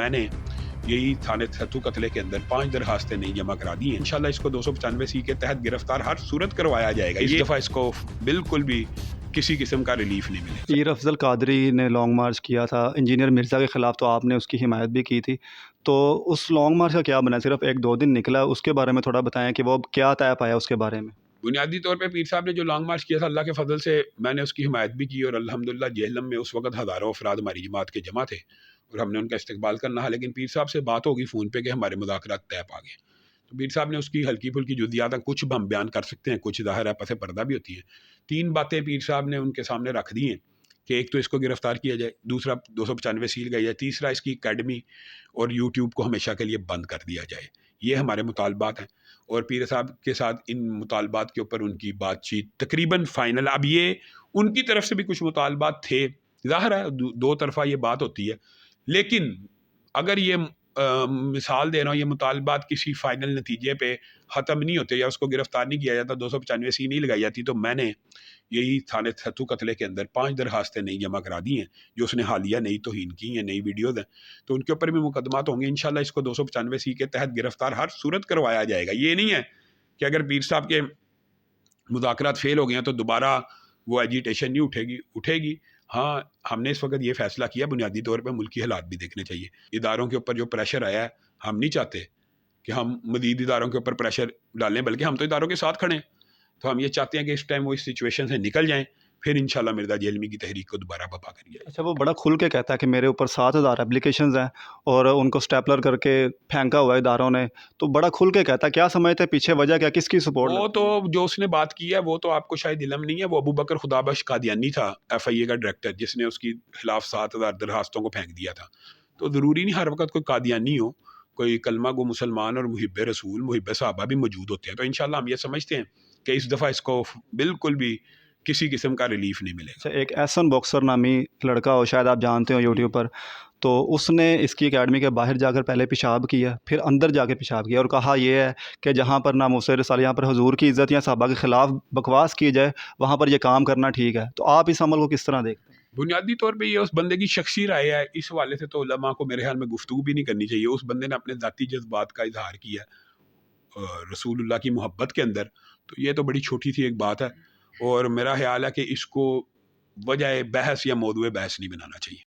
میں نے یہی تھانے ستو قتلے کے اندر 5 درخواستیں نہیں جمع کرا دی ہیں. انشاءاللہ اس کو 295 کے تحت گرفتار ہر صورت کروایا جائے گا. اس دفعہ اس کو بالکل بھی کسی قسم کا ریلیف نہیں ملے. پیر افضل قادری نے لانگ مارچ کیا تھا انجینئر مرزا کے خلاف، تو آپ نے اس کی حمایت بھی کی تھی، تو اس لانگ مارچ کا کیا بنا؟ صرف 1-2 دن نکلا، اس کے بارے میں تھوڑا بتائیں کہ وہ کیا طے پایا اس کے بارے میں. بنیادی طور پہ پیر صاحب نے جو لانگ مارچ کیا تھا، اللہ کے فضل سے میں نے اس کی حمایت بھی کی، اور الحمدللہ جہلم میں اس وقت ہزاروں افراد ہماری جماعت کے جمع تھے اور ہم نے ان کا استقبال کرنا ہے. لیکن پیر صاحب سے بات ہوگی فون پہ کہ ہمارے مذاکرات طے پا گئے. تو پیر صاحب نے اس کی ہلکی پھلکی جزیات کچھ ہم بیان کر سکتے ہیں، کچھ ظاہر ہے پس پردہ بھی ہوتی ہیں. 3 باتیں پیر صاحب نے ان کے سامنے رکھ دی ہیں کہ ایک تو اس کو گرفتار کیا جائے، دوسرا 295 سیل گئی ہے، تیسرا اس کی اکیڈمی اور یوٹیوب کو ہمیشہ کے لیے بند کر دیا جائے. یہ ہمارے مطالبات ہیں، اور پیر صاحب کے ساتھ ان مطالبات کے اوپر ان کی بات چیت تقریباً فائنل. اب یہ ان کی طرف سے بھی کچھ مطالبات تھے، ظاہر ہے 2 طرفہ یہ بات ہوتی ہے، لیکن اگر یہ مثال دے رہا ہوں، یہ مطالبات کسی فائنل نتیجے پہ ختم نہیں ہوتے یا اس کو گرفتار نہیں کیا جاتا، 295 سی نہیں لگائی جاتی، تو میں نے یہی تھانے ستو قتلے کے اندر 5 درخواستیں نہیں جمع کرا دی ہیں جو اس نے حالیہ نئی توہین کی ہیں، نئی ویڈیوز ہیں، تو ان کے اوپر بھی مقدمات ہوں گے. انشاءاللہ اس کو 295 سی کے تحت گرفتار ہر صورت کروایا جائے گا. یہ نہیں ہے کہ اگر پیر صاحب کے مذاکرات فیل ہو گئے ہیں تو دوبارہ وہ ایجیٹیشن نہیں اٹھے گی. ہاں، ہم نے اس وقت یہ فیصلہ کیا بنیادی طور پہ ملکی حالات بھی دیکھنے چاہیے. اداروں کے اوپر جو پریشر آیا ہے، ہم نہیں چاہتے کہ ہم مزید اداروں کے اوپر پریشر ڈالیں، بلکہ ہم تو اداروں کے ساتھ کھڑے ہیں. تو ہم یہ چاہتے ہیں کہ اس ٹائم وہ اس سچویشن سے نکل جائیں، پھر انشاءاللہ مرزا جہلمی کی تحریک کو دوبارہ بپا کری جائے. اچھا، وہ بڑا کھل کے کہتا ہے کہ میرے اوپر 7,000 اپلیکیشنز ہیں اور ان کو سٹیپلر کر کے پھینکا ہوا ہے اداروں نے، تو بڑا کھل کے کہتا ہے. کیا سمجھتے ہیں پیچھے وجہ کیا، کس کی سپورٹ؟ وہ تو جو اس نے بات کی ہے وہ تو آپ کو شاید علم نہیں ہے. وہ ابو بکر خدا بخش قادیانی تھا، FIA کا ڈائریکٹر، جس نے اس کی خلاف 7,000 درخواستوں کو پھینک دیا تھا. تو ضروری نہیں ہر وقت کوئی قادیانی ہو، کوئی کلمہ گو مسلمان اور محب رسول، محب صحابہ بھی موجود ہوتے ہیں. تو انشاءاللہ ہم یہ سمجھتے ہیں کہ اس دفعہ اس کو بالکل بھی کسی قسم کا ریلیف نہیں ملے گا. اچھا، ایک احسن باکسر نامی لڑکا ہو، شاید آپ جانتے ہو یوٹیوب پر، تو اس نے اس کی اکیڈمی کے باہر جا کر پہلے پیشاب کیا، پھر اندر جا کے پیشاب کیا، اور کہا یہ ہے کہ جہاں پر ناموس رسالہ، یہاں پر حضور کی عزت یا صحابہ کے خلاف بکواس کی جائے، وہاں پر یہ کام کرنا ٹھیک ہے. تو آپ اس عمل کو کس طرح دیکھتے ہیں؟ بنیادی طور پہ یہ اس بندے کی شخصی رائے ہے. اس حوالے سے تو علماء کو میرے خیال میں گفتگو بھی نہیں کرنی چاہیے. اس بندے نے اپنے ذاتی جذبات کا اظہار کیا رسول اللہ کی محبت کے اندر، تو یہ تو بڑی چھوٹی سی ایک بات ہے، اور میرا خیال ہے کہ اس کو وجہ بحث یا موضوع بحث نہیں بنانا چاہیے.